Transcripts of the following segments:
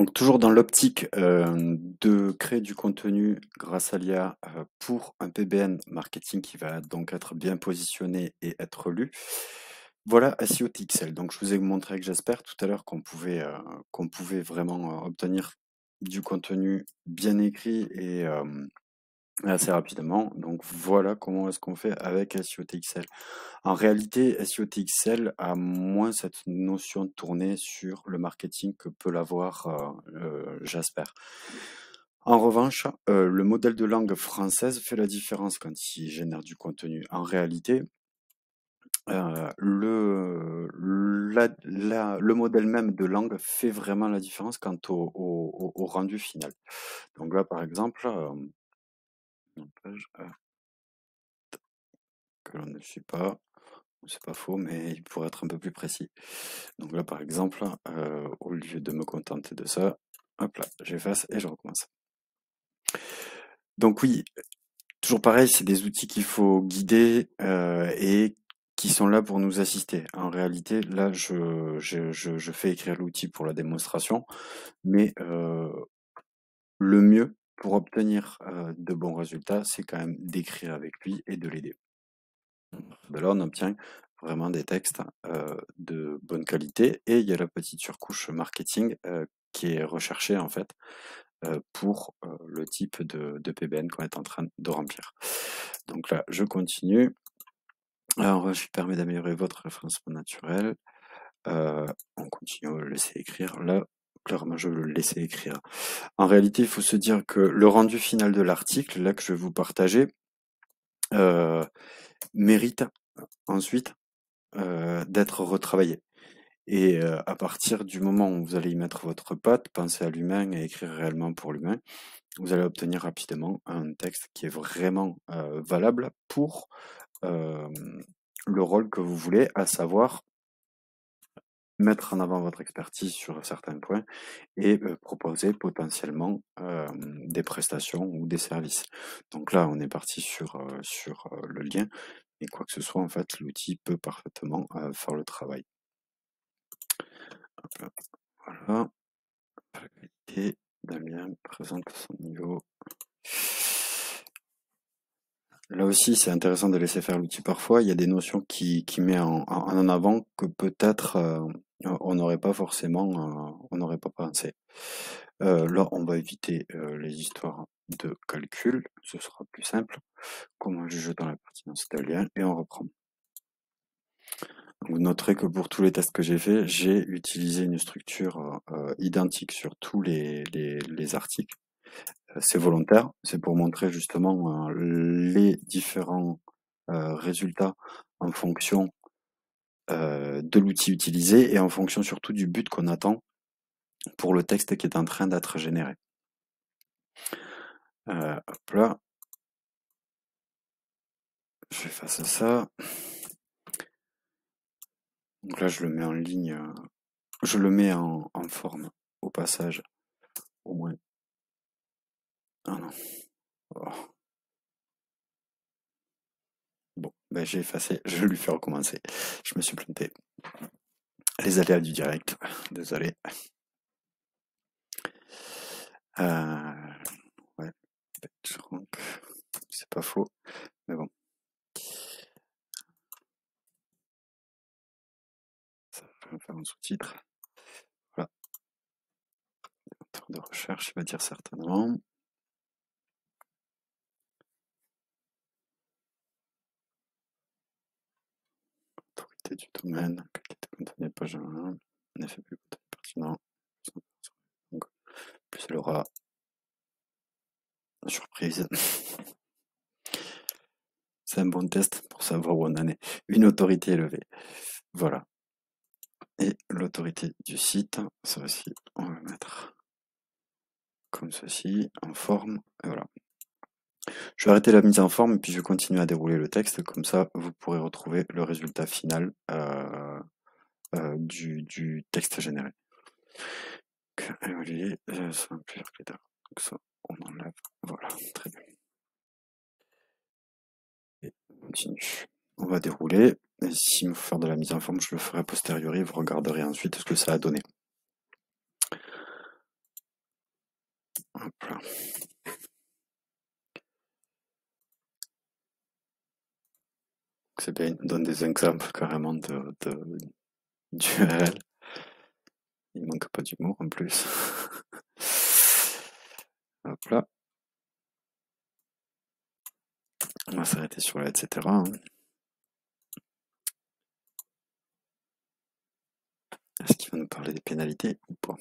Donc toujours dans l'optique, de créer du contenu grâce à l'IA, pour un PBN marketing qui va donc être bien positionné et être lu. Voilà SEO Tixel. Donc je vous ai montré avec Jasper tout à l'heure qu'on pouvait vraiment, obtenir du contenu bien écrit et assez rapidement. Donc voilà comment est-ce qu'on fait avec SEO Tixel. En réalité, SEO TXL a moins cette notion de tournée sur le marketing que peut l'avoir Jasper. En revanche, le modèle de langue française fait la différence quand il génère du contenu. En réalité, le modèle même de langue fait vraiment la différence quant au rendu final. Donc là, par exemple, une page que l'on ne suit pas. C'est pas faux, mais il pourrait être un peu plus précis. Donc là, par exemple, au lieu de me contenter de ça, hop là, j'efface et je recommence. Donc oui, toujours pareil, c'est des outils qu'il faut guider et qui sont là pour nous assister. En réalité, là, je fais écrire l'outil pour la démonstration, mais le mieux pour obtenir de bons résultats, c'est quand même d'écrire avec lui et de l'aider. De là, on obtient vraiment des textes de bonne qualité et il y a la petite surcouche marketing qui est recherchée en fait pour le type de PBN qu'on est en train de remplir. Donc là, je continue. Alors, je permets d'améliorer votre référencement naturel. On continue à le laisser écrire. Là, clairement, je vais le laisser écrire. En réalité, il faut se dire que le rendu final de l'article, là que je vais vous partager, mérite ensuite d'être retravaillé. Et à partir du moment où vous allez y mettre votre patte, penser à l'humain et écrire réellement pour l'humain, vous allez obtenir rapidement un texte qui est vraiment valable pour le rôle que vous voulez, à savoir mettre en avant votre expertise sur certains points et proposer potentiellement des prestations ou des services. Donc là, on est parti sur le lien, et quoi que ce soit, en fait, l'outil peut parfaitement faire le travail. Hop là. Voilà. La qualité, Damien présente son niveau. Là aussi, c'est intéressant de laisser faire l'outil parfois. Il y a des notions qui met en avant que peut-être on n'aurait pas forcément, on n'aurait pas pensé. Là, on va éviter les histoires de calcul. Ce sera plus simple. Comment juge dans la pertinence d'un lien et on reprend. Vous noterez que pour tous les tests que j'ai faits, j'ai utilisé une structure identique sur tous les articles. C'est volontaire, c'est pour montrer justement les différents résultats en fonction de l'outil utilisé et en fonction surtout du but qu'on attend pour le texte qui est en train d'être généré. Hop là, je fais face à ça. Donc là, je le mets en ligne, je le mets en forme au passage, au moins. Ah non. Oh. Bon, ben j'ai effacé, je vais lui faire recommencer. Je me suis planté. Les aléas du direct, désolé. Ouais, c'est pas faux, mais bon. Ça va faire un sous-titre. Voilà. Moteur de recherche, il va dire certainement. Autorité du domaine, qualité de contenu page 1, en effet plus pertinent. Donc, plus elle aura surprise. C'est un bon test pour savoir où on en est. Une autorité élevée. Voilà. Et l'autorité du site, ça aussi, on va mettre comme ceci, en forme, et voilà. Je vais arrêter la mise en forme et puis je vais continuer à dérouler le texte, comme ça vous pourrez retrouver le résultat final du texte généré. Évaluer plusieurs critères. Donc ça, on enlève. Voilà, très bien. Et on continue. On va dérouler. Et s'il me faut faire de la mise en forme, je le ferai a posteriori. Vous regarderez ensuite ce que ça a donné. Hop là. C'est bien, il nous donne des exemples carrément d'URL. Il manque pas d'humour en plus. Hop là. On va s'arrêter sur là, etc. hein. Est-ce qu'il va nous parler des pénalités ou pas?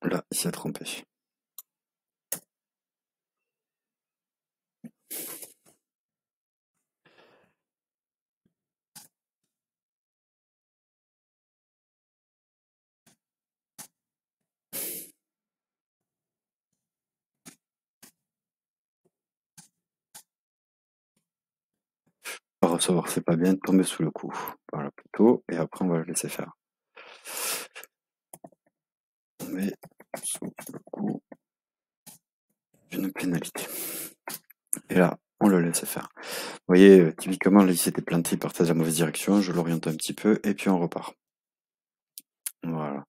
Là, il s'est trompé. Pas recevoir, c'est pas bien, tomber sous le coup. Voilà, plutôt. Et après, on va le laisser faire. Tomber sous le coup d'une pénalité. Et là, on le laisse faire. Vous voyez, typiquement, là, il s'était planté, il partait dans la mauvaise direction. Je l'oriente un petit peu et puis on repart. Voilà.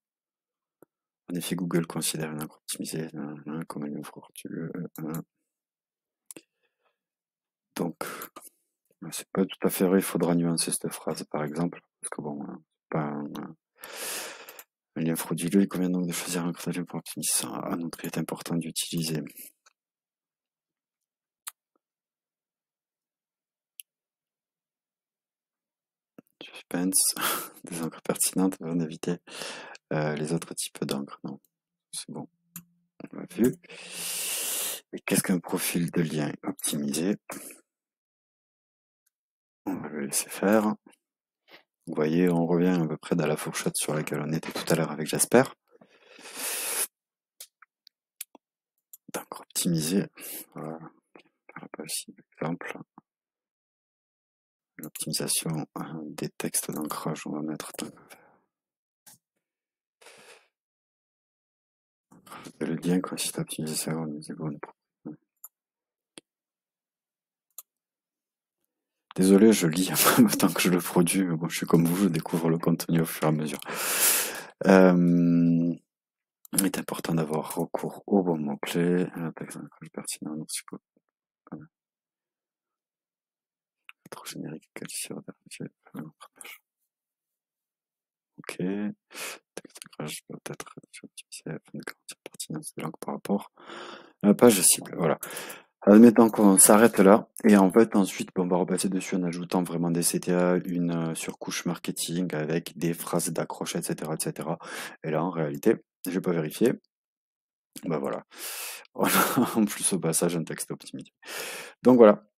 En effet, Google considère une encre optimisée comme une offre frauduleux. Donc, c'est pas tout à fait vrai, il faudra nuancer cette phrase, par exemple, parce que bon, pas un lien frauduleux, il convient donc de choisir un crédit pour optimiser ça. Ah, donc, il est important d'utiliser du suspense, des encres pertinentes, afin d'éviter les autres types d'encre. Non, c'est bon, on l'a vu. Et qu'est-ce qu'un profil de lien optimisé? On va le laisser faire. Vous voyez, on revient à peu près dans la fourchette sur laquelle on était tout à l'heure avec Jasper. Donc, optimiser. Voilà. Pas ici, exemple. L'optimisation des textes d'ancrage, on va mettre le lien consiste à optimiser ça au niveau. Désolé, je lis en même temps que je le produis, mais bon, je suis comme vous, je découvre le contenu au fur et à mesure. Il est important d'avoir recours au bon mot-clé, à un texte d'ancrage pertinent, non, c'est pas trop générique, qualifié, ok. Texte d'ancrage doit être optimisé afin de garantir la pertinence de langue par rapport à la page cible. Voilà. Admettons qu'on s'arrête là, et en fait ensuite on va repasser dessus en ajoutant vraiment des CTA, une surcouche marketing avec des phrases d'accroche, etc., etc. Et là en réalité, je vais pas vérifier, bah voilà, en plus au passage un texte optimisé. Donc voilà,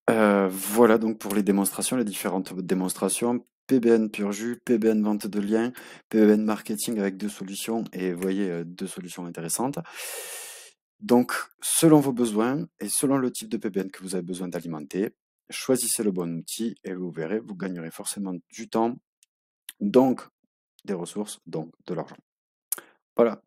voilà donc pour les démonstrations, les différentes démonstrations. PBN pur jus, PBN vente de liens, PBN marketing avec deux solutions, et vous voyez, deux solutions intéressantes. Donc, selon vos besoins et selon le type de PBN que vous avez besoin d'alimenter, choisissez le bon outil et vous verrez, vous gagnerez forcément du temps, donc des ressources, donc de l'argent. Voilà.